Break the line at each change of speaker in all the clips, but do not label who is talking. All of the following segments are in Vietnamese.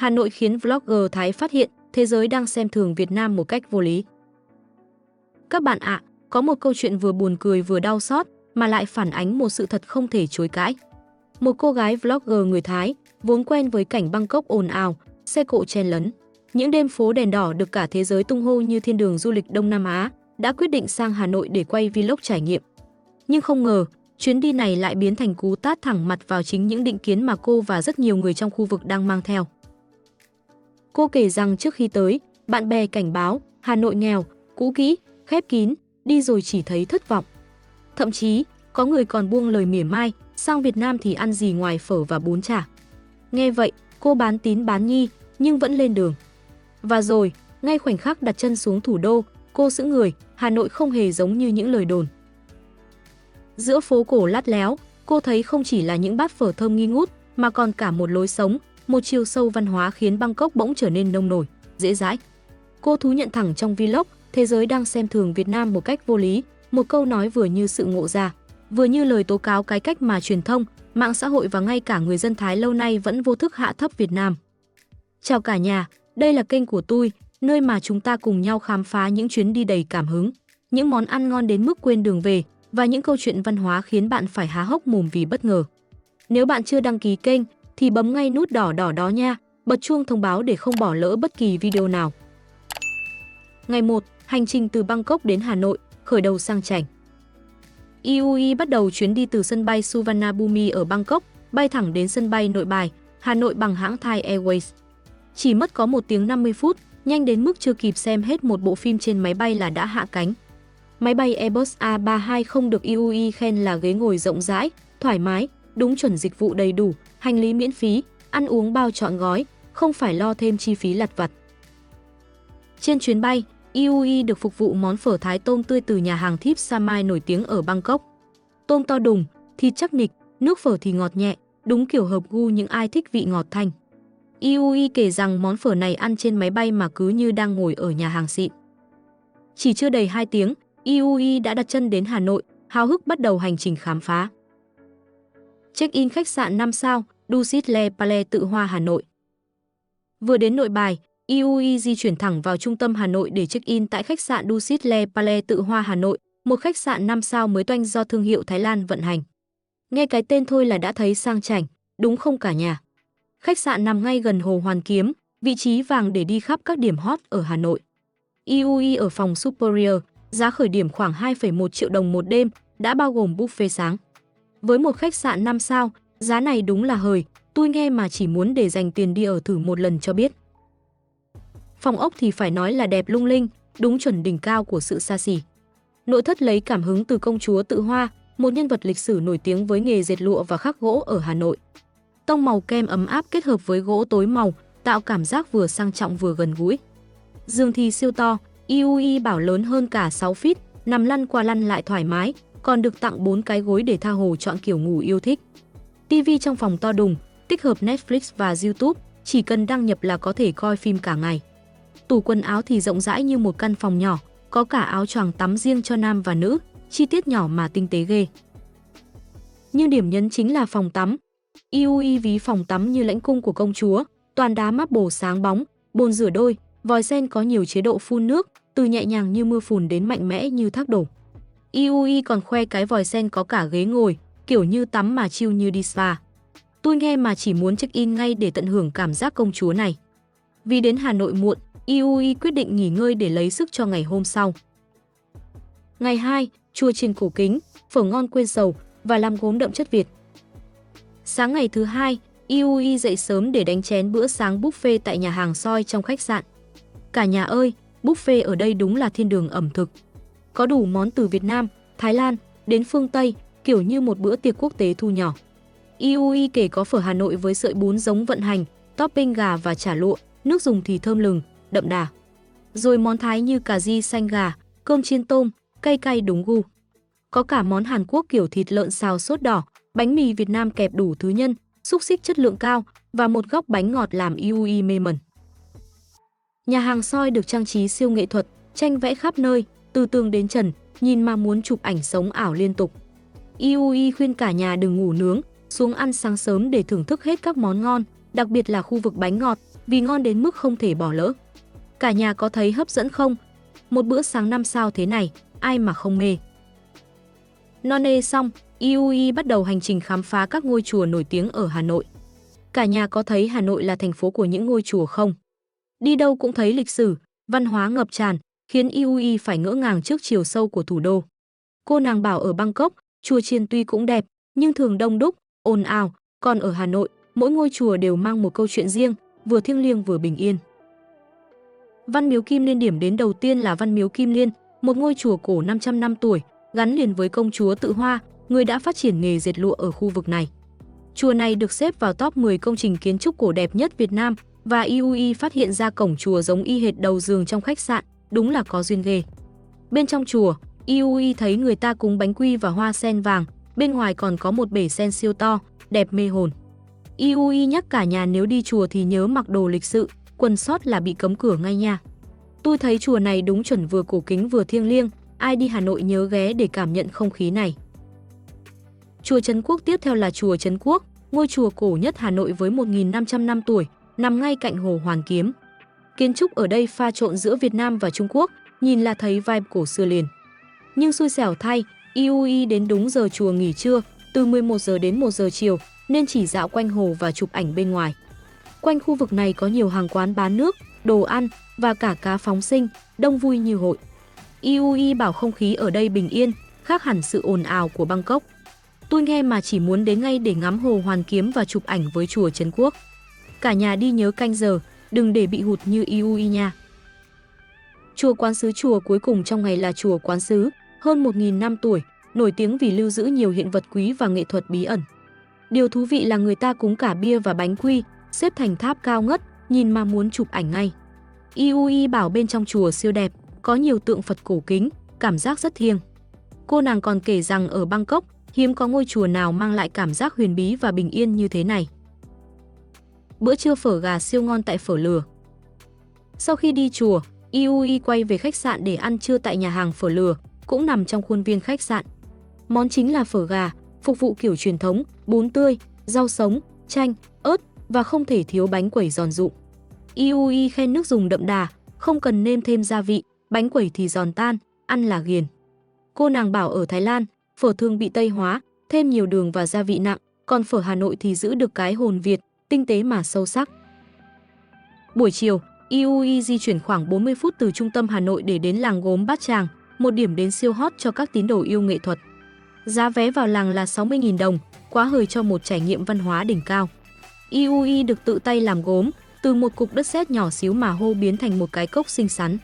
Hà Nội khiến vlogger Thái phát hiện thế giới đang xem thường Việt Nam một cách vô lý. Các bạn ạ, có một câu chuyện vừa buồn cười vừa đau xót mà lại phản ánh một sự thật không thể chối cãi. Một cô gái vlogger người Thái, vốn quen với cảnh Bangkok ồn ào, xe cộ chen lấn, những đêm phố đèn đỏ được cả thế giới tung hô như thiên đường du lịch Đông Nam Á, đã quyết định sang Hà Nội để quay vlog trải nghiệm. Nhưng không ngờ, chuyến đi này lại biến thành cú tát thẳng mặt vào chính những định kiến mà cô và rất nhiều người trong khu vực đang mang theo. Cô kể rằng trước khi tới, bạn bè cảnh báo Hà Nội nghèo, cũ kỹ, khép kín, đi rồi chỉ thấy thất vọng. Thậm chí, có người còn buông lời mỉa mai, sang Việt Nam thì ăn gì ngoài phở và bún chả. Nghe vậy, cô bán tín bán nghi, nhưng vẫn lên đường. Và rồi, ngay khoảnh khắc đặt chân xuống thủ đô, cô sững người, Hà Nội không hề giống như những lời đồn. Giữa phố cổ lát léo, cô thấy không chỉ là những bát phở thơm nghi ngút, mà còn cả một lối sống, một chiều sâu văn hóa khiến Bangkok bỗng trở nên nông nổi, dễ dãi. Cô thú nhận thẳng trong vlog, thế giới đang xem thường Việt Nam một cách vô lý, một câu nói vừa như sự ngộ ra, vừa như lời tố cáo cái cách mà truyền thông, mạng xã hội và ngay cả người dân Thái lâu nay vẫn vô thức hạ thấp Việt Nam. Chào cả nhà, đây là kênh của tôi, nơi mà chúng ta cùng nhau khám phá những chuyến đi đầy cảm hứng, những món ăn ngon đến mức quên đường về và những câu chuyện văn hóa khiến bạn phải há hốc mồm vì bất ngờ. Nếu bạn chưa đăng ký kênh thì bấm ngay nút đỏ đỏ đó nha, bật chuông thông báo để không bỏ lỡ bất kỳ video nào. Ngày 1, hành trình từ Bangkok đến Hà Nội, khởi đầu sang chảnh. IUI bắt đầu chuyến đi từ sân bay Suvarnabhumi ở Bangkok, bay thẳng đến sân bay Nội Bài, Hà Nội bằng hãng Thai Airways. Chỉ mất có 1 tiếng 50 phút, nhanh đến mức chưa kịp xem hết một bộ phim trên máy bay là đã hạ cánh. Máy bay Airbus A320 được IUI khen là ghế ngồi rộng rãi, thoải mái, đúng chuẩn dịch vụ đầy đủ, hành lý miễn phí, ăn uống bao trọn gói, không phải lo thêm chi phí lặt vặt. Trên chuyến bay, IUI được phục vụ món phở Thái tôm tươi từ nhà hàng Thip Samai nổi tiếng ở Bangkok. Tôm to đùng, thịt chắc nịch, nước phở thì ngọt nhẹ, đúng kiểu hợp gu những ai thích vị ngọt thanh. IUI kể rằng món phở này ăn trên máy bay mà cứ như đang ngồi ở nhà hàng xịn. Chỉ chưa đầy 2 tiếng, IUI đã đặt chân đến Hà Nội, háo hức bắt đầu hành trình khám phá. Check-in khách sạn 5 sao, Dusit Le Palais Tự Hoa Hà Nội. Vừa đến Nội Bài, IUI di chuyển thẳng vào trung tâm Hà Nội để check-in tại khách sạn Dusit Le Palais Tự Hoa Hà Nội, một khách sạn 5 sao mới toanh do thương hiệu Thái Lan vận hành. Nghe cái tên thôi là đã thấy sang chảnh, đúng không cả nhà? Khách sạn nằm ngay gần Hồ Hoàn Kiếm, vị trí vàng để đi khắp các điểm hot ở Hà Nội. IUI ở phòng Superior, giá khởi điểm khoảng 2,1 triệu đồng một đêm, đã bao gồm buffet sáng. Với một khách sạn 5 sao, giá này đúng là hời, tôi nghe mà chỉ muốn để dành tiền đi ở thử một lần cho biết. Phòng ốc thì phải nói là đẹp lung linh, đúng chuẩn đỉnh cao của sự xa xỉ. Nội thất lấy cảm hứng từ công chúa Tự Hoa, một nhân vật lịch sử nổi tiếng với nghề dệt lụa và khắc gỗ ở Hà Nội. Tông màu kem ấm áp kết hợp với gỗ tối màu, tạo cảm giác vừa sang trọng vừa gần gũi. Giường thì siêu to, IUI bảo lớn hơn cả 6 feet, nằm lăn qua lăn lại thoải mái, còn được tặng 4 cái gối để tha hồ chọn kiểu ngủ yêu thích. TV trong phòng to đùng, tích hợp Netflix và YouTube, chỉ cần đăng nhập là có thể coi phim cả ngày. Tủ quần áo thì rộng rãi như một căn phòng nhỏ, có cả áo choàng tắm riêng cho nam và nữ, chi tiết nhỏ mà tinh tế ghê. Nhưng điểm nhấn chính là phòng tắm. IUI ví phòng tắm như lãnh cung của công chúa, toàn đá marble sáng bóng, bồn rửa đôi, vòi sen có nhiều chế độ phun nước, từ nhẹ nhàng như mưa phùn đến mạnh mẽ như thác đổ. IUI còn khoe cái vòi sen có cả ghế ngồi, kiểu như tắm mà chill như đi spa. Tôi nghe mà chỉ muốn check-in ngay để tận hưởng cảm giác công chúa này. Vì đến Hà Nội muộn, IUI quyết định nghỉ ngơi để lấy sức cho ngày hôm sau. Ngày 2, chua chiên cổ kính, phở ngon quên sầu và làm gốm đậm chất Việt. Sáng ngày thứ 2, IUI dậy sớm để đánh chén bữa sáng buffet tại nhà hàng Soi trong khách sạn. Cả nhà ơi, buffet ở đây đúng là thiên đường ẩm thực. Có đủ món từ Việt Nam, Thái Lan đến phương Tây, kiểu như một bữa tiệc quốc tế thu nhỏ. IUI kể có phở Hà Nội với sợi bún giống vận hành, topping gà và chả lụa, nước dùng thì thơm lừng, đậm đà. Rồi món Thái như cà ri xanh gà, cơm chiên tôm, cay cay đúng gu. Có cả món Hàn Quốc kiểu thịt lợn xào sốt đỏ, bánh mì Việt Nam kẹp đủ thứ nhân, xúc xích chất lượng cao và một góc bánh ngọt làm IUI mê mẩn. Nhà hàng Soi được trang trí siêu nghệ thuật, tranh vẽ khắp nơi, từ tường đến trần, nhìn mà muốn chụp ảnh sống ảo liên tục. IUI khuyên cả nhà đừng ngủ nướng, xuống ăn sáng sớm để thưởng thức hết các món ngon, đặc biệt là khu vực bánh ngọt, vì ngon đến mức không thể bỏ lỡ. Cả nhà có thấy hấp dẫn không? Một bữa sáng 5 sao thế này, ai mà không mê. No nê xong, IUI bắt đầu hành trình khám phá các ngôi chùa nổi tiếng ở Hà Nội. Cả nhà có thấy Hà Nội là thành phố của những ngôi chùa không? Đi đâu cũng thấy lịch sử, văn hóa ngập tràn, khiến IUI phải ngỡ ngàng trước chiều sâu của thủ đô. Cô nàng bảo ở Bangkok, chùa chiền tuy cũng đẹp, nhưng thường đông đúc, ồn ào, còn ở Hà Nội, mỗi ngôi chùa đều mang một câu chuyện riêng, vừa thiêng liêng vừa bình yên. Văn miếu Kim Liên điểm đến đầu tiên là Văn miếu Kim Liên, một ngôi chùa cổ 500 năm tuổi, gắn liền với công chúa Tự Hoa, người đã phát triển nghề dệt lụa ở khu vực này. Chùa này được xếp vào top 10 công trình kiến trúc cổ đẹp nhất Việt Nam và IUI phát hiện ra cổng chùa giống y hệt đầu giường trong khách sạn, đúng là có duyên ghê. Bên trong chùa, IUI thấy người ta cúng bánh quy và hoa sen vàng, bên ngoài còn có một bể sen siêu to, đẹp mê hồn. IUI nhắc cả nhà nếu đi chùa thì nhớ mặc đồ lịch sự, quần sót là bị cấm cửa ngay nha. Tôi thấy chùa này đúng chuẩn vừa cổ kính vừa thiêng liêng, ai đi Hà Nội nhớ ghé để cảm nhận không khí này. Chùa Trấn Quốc tiếp theo là chùa Trấn Quốc, ngôi chùa cổ nhất Hà Nội với 1.500 năm tuổi, nằm ngay cạnh Hồ Hoàn Kiếm. Kiến trúc ở đây pha trộn giữa Việt Nam và Trung Quốc, nhìn là thấy vibe cổ xưa liền. Nhưng xui xẻo thay, IUI đến đúng giờ chùa nghỉ trưa, từ 11 giờ đến 1 giờ chiều, nên chỉ dạo quanh hồ và chụp ảnh bên ngoài. Quanh khu vực này có nhiều hàng quán bán nước, đồ ăn và cả cá phóng sinh, đông vui như hội. IUI bảo không khí ở đây bình yên, khác hẳn sự ồn ào của Bangkok. Tôi nghe mà chỉ muốn đến ngay để ngắm Hồ Hoàn Kiếm và chụp ảnh với chùa Trấn Quốc. Cả nhà đi nhớ canh giờ, đừng để bị hụt như IUI nha. Chùa Quán Sứ, chùa cuối cùng trong ngày là chùa Quán Sứ, hơn 1.000 năm tuổi, nổi tiếng vì lưu giữ nhiều hiện vật quý và nghệ thuật bí ẩn. Điều thú vị là người ta cúng cả bia và bánh quy, xếp thành tháp cao ngất, nhìn mà muốn chụp ảnh ngay. IUI bảo bên trong chùa siêu đẹp, có nhiều tượng Phật cổ kính, cảm giác rất thiêng. Cô nàng còn kể rằng ở Bangkok, hiếm có ngôi chùa nào mang lại cảm giác huyền bí và bình yên như thế này. Bữa trưa phở gà siêu ngon tại Phở Lừa. Sau khi đi chùa, IUI quay về khách sạn để ăn trưa tại nhà hàng Phở Lừa, cũng nằm trong khuôn viên khách sạn. Món chính là phở gà, phục vụ kiểu truyền thống, bún tươi, rau sống, chanh, ớt và không thể thiếu bánh quẩy giòn rụm. IUI khen nước dùng đậm đà, không cần nêm thêm gia vị, bánh quẩy thì giòn tan, ăn là ghiền. Cô nàng bảo ở Thái Lan, phở thường bị Tây hóa, thêm nhiều đường và gia vị nặng, còn phở Hà Nội thì giữ được cái hồn Việt, tinh tế mà sâu sắc. Buổi chiều, IUI di chuyển khoảng 40 phút từ trung tâm Hà Nội để đến làng gốm Bát Tràng, một điểm đến siêu hot cho các tín đồ yêu nghệ thuật. Giá vé vào làng là 60.000 đồng, quá hời cho một trải nghiệm văn hóa đỉnh cao. IUI được tự tay làm gốm, từ một cục đất sét nhỏ xíu mà hô biến thành một cái cốc xinh xắn.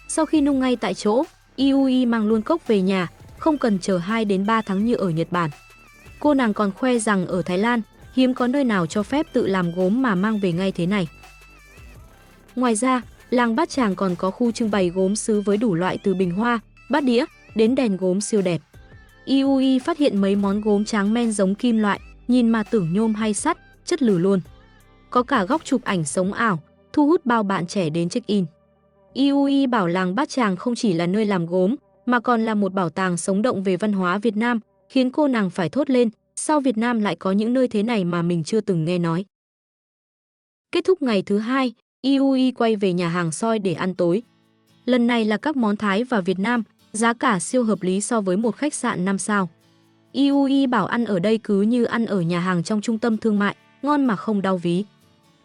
Sau khi nung ngay tại chỗ, IUI mang luôn cốc về nhà, không cần chờ 2 đến 3 tháng như ở Nhật Bản. Cô nàng còn khoe rằng ở Thái Lan, hiếm có nơi nào cho phép tự làm gốm mà mang về ngay thế này. Ngoài ra, làng Bát Tràng còn có khu trưng bày gốm sứ với đủ loại từ bình hoa, bát đĩa đến đèn gốm siêu đẹp. IUI phát hiện mấy món gốm tráng men giống kim loại, nhìn mà tưởng nhôm hay sắt, chất lử luôn. Có cả góc chụp ảnh sống ảo, thu hút bao bạn trẻ đến check-in. IUI bảo làng Bát Tràng không chỉ là nơi làm gốm, mà còn là một bảo tàng sống động về văn hóa Việt Nam, khiến cô nàng phải thốt lên, sao Việt Nam lại có những nơi thế này mà mình chưa từng nghe nói. Kết thúc ngày thứ hai, IUI quay về nhà hàng Soi để ăn tối. Lần này là các món Thái và Việt Nam, giá cả siêu hợp lý so với một khách sạn 5 sao. IUI bảo ăn ở đây cứ như ăn ở nhà hàng trong trung tâm thương mại, ngon mà không đau ví.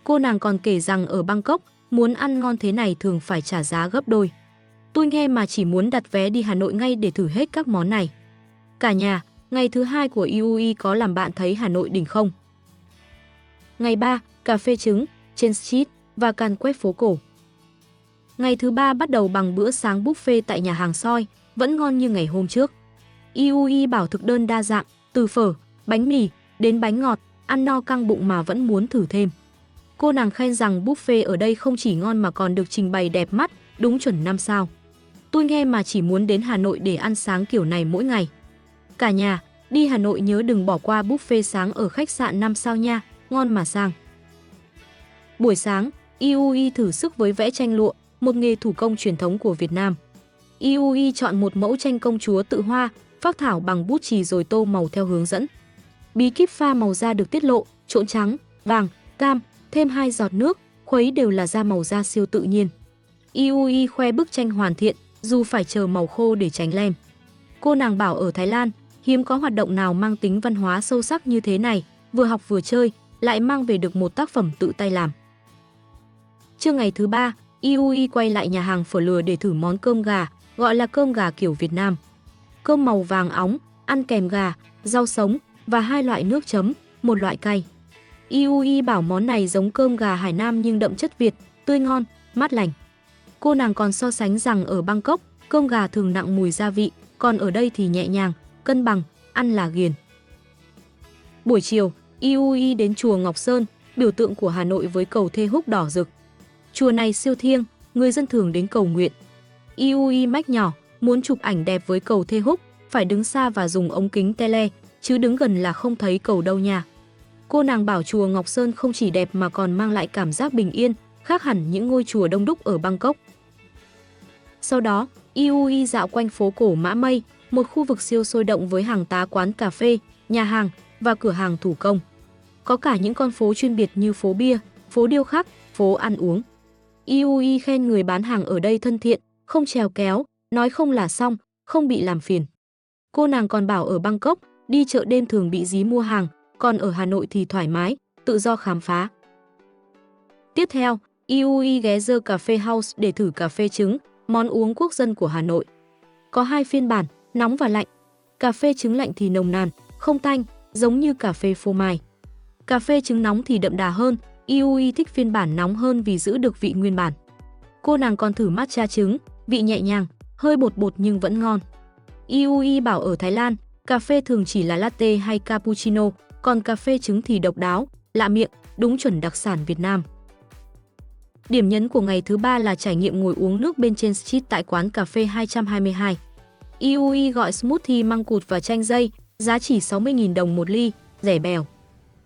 Cô nàng còn kể rằng ở Bangkok, muốn ăn ngon thế này thường phải trả giá gấp đôi. Tôi nghe mà chỉ muốn đặt vé đi Hà Nội ngay để thử hết các món này. Cả nhà, ngày thứ hai của IUI có làm bạn thấy Hà Nội đỉnh không? Ngày 3, cà phê trứng, trên street và càn quét phố cổ. Ngày thứ 3 bắt đầu bằng bữa sáng buffet tại nhà hàng Soi, vẫn ngon như ngày hôm trước. IUI bảo thực đơn đa dạng, từ phở, bánh mì đến bánh ngọt, ăn no căng bụng mà vẫn muốn thử thêm. Cô nàng khen rằng buffet ở đây không chỉ ngon mà còn được trình bày đẹp mắt, đúng chuẩn 5 sao. Tôi nghe mà chỉ muốn đến Hà Nội để ăn sáng kiểu này mỗi ngày. Cả nhà, đi Hà Nội nhớ đừng bỏ qua buffet sáng ở khách sạn 5 sao nha, ngon mà sang. Buổi sáng, IUI thử sức với vẽ tranh lụa, một nghề thủ công truyền thống của Việt Nam. IUI chọn một mẫu tranh công chúa Tự Hoa, phác thảo bằng bút chì rồi tô màu theo hướng dẫn. Bí kíp pha màu da được tiết lộ, trộn trắng, vàng, cam, thêm 2 giọt nước, khuấy đều là da màu da siêu tự nhiên. IUI khoe bức tranh hoàn thiện, dù phải chờ màu khô để tránh lem. Cô nàng bảo ở Thái Lan, hiếm có hoạt động nào mang tính văn hóa sâu sắc như thế này, vừa học vừa chơi, lại mang về được một tác phẩm tự tay làm. Trưa ngày thứ 3, IUI quay lại nhà hàng phở lừa để thử món cơm gà, gọi là cơm gà kiểu Việt Nam. Cơm màu vàng óng, ăn kèm gà, rau sống và 2 loại nước chấm, một loại cay. IUI bảo món này giống cơm gà Hải Nam nhưng đậm chất Việt, tươi ngon, mát lành. Cô nàng còn so sánh rằng ở Bangkok, cơm gà thường nặng mùi gia vị, còn ở đây thì nhẹ nhàng, cân bằng, ăn là ghiền. Buổi chiều, IUI đến chùa Ngọc Sơn, biểu tượng của Hà Nội với cầu thê húc đỏ rực. Chùa này siêu thiêng, người dân thường đến cầu nguyện. IUI mách nhỏ, muốn chụp ảnh đẹp với cầu thê húc, phải đứng xa và dùng ống kính tele, chứ đứng gần là không thấy cầu đâu nha. Cô nàng bảo chùa Ngọc Sơn không chỉ đẹp mà còn mang lại cảm giác bình yên, khác hẳn những ngôi chùa đông đúc ở Bangkok. Sau đó, IUI dạo quanh phố cổ Mã Mây, một khu vực siêu sôi động với hàng tá quán cà phê, nhà hàng và cửa hàng thủ công. Có cả những con phố chuyên biệt như phố bia, phố điêu khắc, phố ăn uống. IUI khen người bán hàng ở đây thân thiện, không trèo kéo, nói không là xong, không bị làm phiền. Cô nàng còn bảo ở Bangkok, đi chợ đêm thường bị dí mua hàng, còn ở Hà Nội thì thoải mái, tự do khám phá. Tiếp theo, IUI ghé The Cafe House để thử cà phê trứng, món uống quốc dân của Hà Nội. Có 2 phiên bản, nóng và lạnh. Cà phê trứng lạnh thì nồng nàn, không tanh, giống như cà phê phô mai. Cà phê trứng nóng thì đậm đà hơn, IUI thích phiên bản nóng hơn vì giữ được vị nguyên bản. Cô nàng còn thử matcha trứng, vị nhẹ nhàng, hơi bột bột nhưng vẫn ngon. IUI bảo ở Thái Lan, cà phê thường chỉ là latte hay cappuccino, còn cà phê trứng thì độc đáo, lạ miệng, đúng chuẩn đặc sản Việt Nam. Điểm nhấn của ngày thứ 3 là trải nghiệm ngồi uống nước bên trên street tại quán cà phê 222. IUI gọi smoothie măng cụt và chanh dây, giá chỉ 60.000 đồng một ly, rẻ bèo.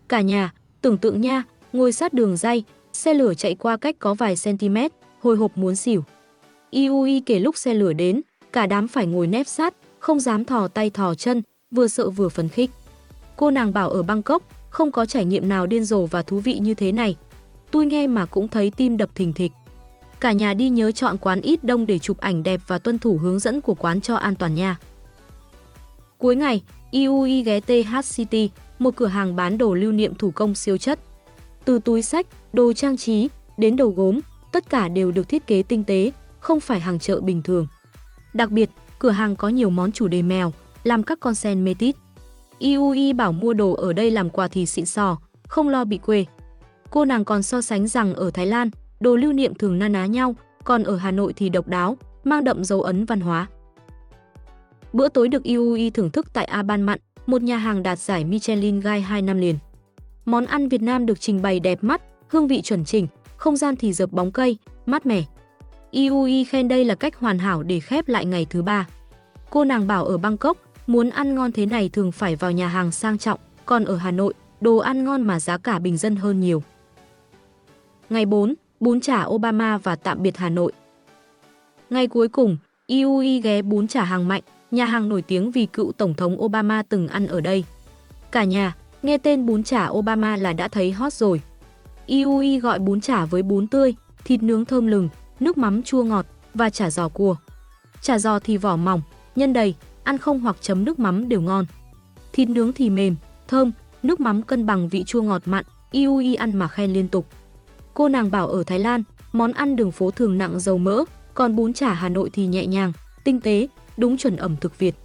Cả nhà, tưởng tượng nha, ngồi sát đường ray, xe lửa chạy qua cách có vài cm, hồi hộp muốn xỉu. IUI kể lúc xe lửa đến, cả đám phải ngồi nép sát, không dám thò tay thò chân, vừa sợ vừa phấn khích. Cô nàng bảo ở Bangkok, không có trải nghiệm nào điên rồ và thú vị như thế này. Tôi nghe mà cũng thấy tim đập thình thịch. Cả nhà đi nhớ chọn quán ít đông để chụp ảnh đẹp và tuân thủ hướng dẫn của quán cho an toàn nha. Cuối ngày, IUI ghé TH City, một cửa hàng bán đồ lưu niệm thủ công siêu chất. Từ túi xách, đồ trang trí, đến đồ gốm, tất cả đều được thiết kế tinh tế, không phải hàng chợ bình thường. Đặc biệt, cửa hàng có nhiều món chủ đề mèo, làm các con sen mê tít. IUI bảo mua đồ ở đây làm quà thì xịn sò, không lo bị quê. Cô nàng còn so sánh rằng ở Thái Lan, đồ lưu niệm thường na ná nhau, còn ở Hà Nội thì độc đáo, mang đậm dấu ấn văn hóa. Bữa tối được IUI thưởng thức tại A Ban Mặn, một nhà hàng đạt giải Michelin Guide 2 năm liền. Món ăn Việt Nam được trình bày đẹp mắt, hương vị chuẩn chỉnh, không gian thì dợp bóng cây, mát mẻ. IUI khen đây là cách hoàn hảo để khép lại ngày thứ 3. Cô nàng bảo ở Bangkok, muốn ăn ngon thế này thường phải vào nhà hàng sang trọng, còn ở Hà Nội, đồ ăn ngon mà giá cả bình dân hơn nhiều. Ngày 4, bún chả Obama và tạm biệt Hà Nội. Ngày cuối cùng, IUI ghé bún chả Hàng Mạnh, nhà hàng nổi tiếng vì cựu Tổng thống Obama từng ăn ở đây. Cả nhà, nghe tên bún chả Obama là đã thấy hot rồi. IUI gọi bún chả với bún tươi, thịt nướng thơm lừng, nước mắm chua ngọt và chả giò cua. Chả giò thì vỏ mỏng, nhân đầy, ăn không hoặc chấm nước mắm đều ngon. Thịt nướng thì mềm, thơm, nước mắm cân bằng vị chua ngọt mặn, IUI ăn mà khen liên tục. Cô nàng bảo ở Thái Lan, món ăn đường phố thường nặng dầu mỡ, còn bún chả Hà Nội thì nhẹ nhàng, tinh tế, đúng chuẩn ẩm thực Việt.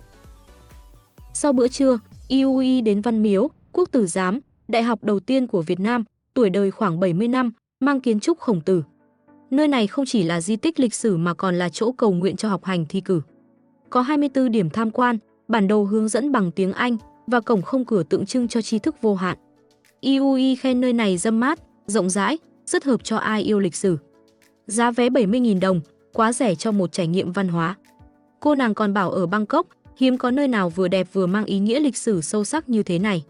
Sau bữa trưa, IUI đến Văn Miếu, Quốc Tử Giám, đại học đầu tiên của Việt Nam, tuổi đời khoảng 70 năm, mang kiến trúc Khổng Tử. Nơi này không chỉ là di tích lịch sử mà còn là chỗ cầu nguyện cho học hành thi cử. Có 24 điểm tham quan, bản đồ hướng dẫn bằng tiếng Anh và cổng không cửa tượng trưng cho tri thức vô hạn. IUI khen nơi này râm mát, rộng rãi, rất hợp cho ai yêu lịch sử. Giá vé 70.000 đồng, quá rẻ cho một trải nghiệm văn hóa. Cô nàng còn bảo ở Bangkok, hiếm có nơi nào vừa đẹp vừa mang ý nghĩa lịch sử sâu sắc như thế này.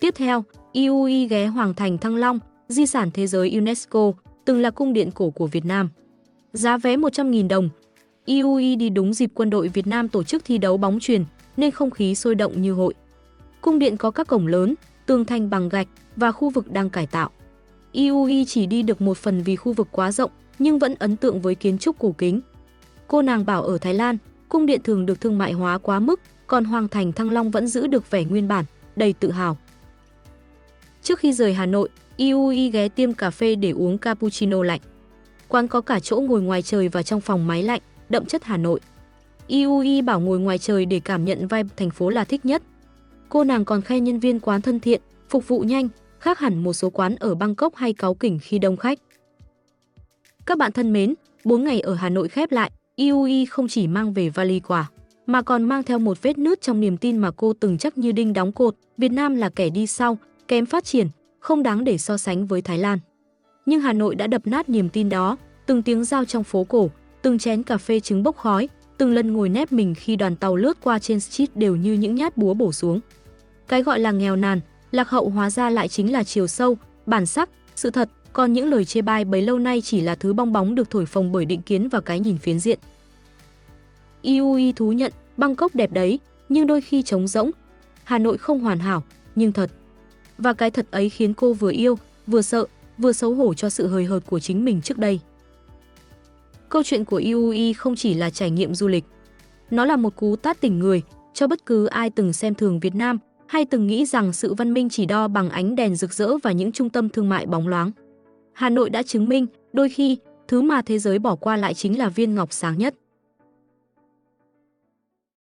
Tiếp theo, IUI ghé Hoàng thành Thăng Long, di sản thế giới UNESCO, từng là cung điện cổ của Việt Nam. Giá vé 100.000 đồng. IUI đi đúng dịp quân đội Việt Nam tổ chức thi đấu bóng chuyền, nên không khí sôi động như hội. Cung điện có các cổng lớn, tường thành bằng gạch và khu vực đang cải tạo. Yui chỉ đi được một phần vì khu vực quá rộng, nhưng vẫn ấn tượng với kiến trúc cổ kính. Cô nàng bảo ở Thái Lan, cung điện thường được thương mại hóa quá mức, còn Hoàng thành Thăng Long vẫn giữ được vẻ nguyên bản, đầy tự hào. Trước khi rời Hà Nội, Yui ghé tiệm cà phê để uống cappuccino lạnh. Quán có cả chỗ ngồi ngoài trời và trong phòng máy lạnh, đậm chất Hà Nội. Yui bảo ngồi ngoài trời để cảm nhận vibe thành phố là thích nhất. Cô nàng còn khen nhân viên quán thân thiện, phục vụ nhanh, khác hẳn một số quán ở Bangkok hay cáu kỉnh khi đông khách. Các bạn thân mến, 4 ngày ở Hà Nội khép lại, Yui không chỉ mang về vali quà, mà còn mang theo một vết nứt trong niềm tin mà cô từng chắc như đinh đóng cột, Việt Nam là kẻ đi sau, kém phát triển, không đáng để so sánh với Thái Lan. Nhưng Hà Nội đã đập nát niềm tin đó, từng tiếng giao trong phố cổ, từng chén cà phê trứng bốc khói, từng lần ngồi nép mình khi đoàn tàu lướt qua trên street đều như những nhát búa bổ xuống. Cái gọi là nghèo nàn, lạc hậu hóa ra lại chính là chiều sâu, bản sắc, sự thật, còn những lời chê bai bấy lâu nay chỉ là thứ bong bóng được thổi phồng bởi định kiến và cái nhìn phiến diện. Yui thú nhận, Bangkok đẹp đấy, nhưng đôi khi trống rỗng. Hà Nội không hoàn hảo, nhưng thật. Và cái thật ấy khiến cô vừa yêu, vừa sợ, vừa xấu hổ cho sự hời hợt của chính mình trước đây. Câu chuyện của Yui không chỉ là trải nghiệm du lịch. Nó là một cú tát tỉnh người cho bất cứ ai từng xem thường Việt Nam hay từng nghĩ rằng sự văn minh chỉ đo bằng ánh đèn rực rỡ và những trung tâm thương mại bóng loáng. Hà Nội đã chứng minh, đôi khi, thứ mà thế giới bỏ qua lại chính là viên ngọc sáng nhất.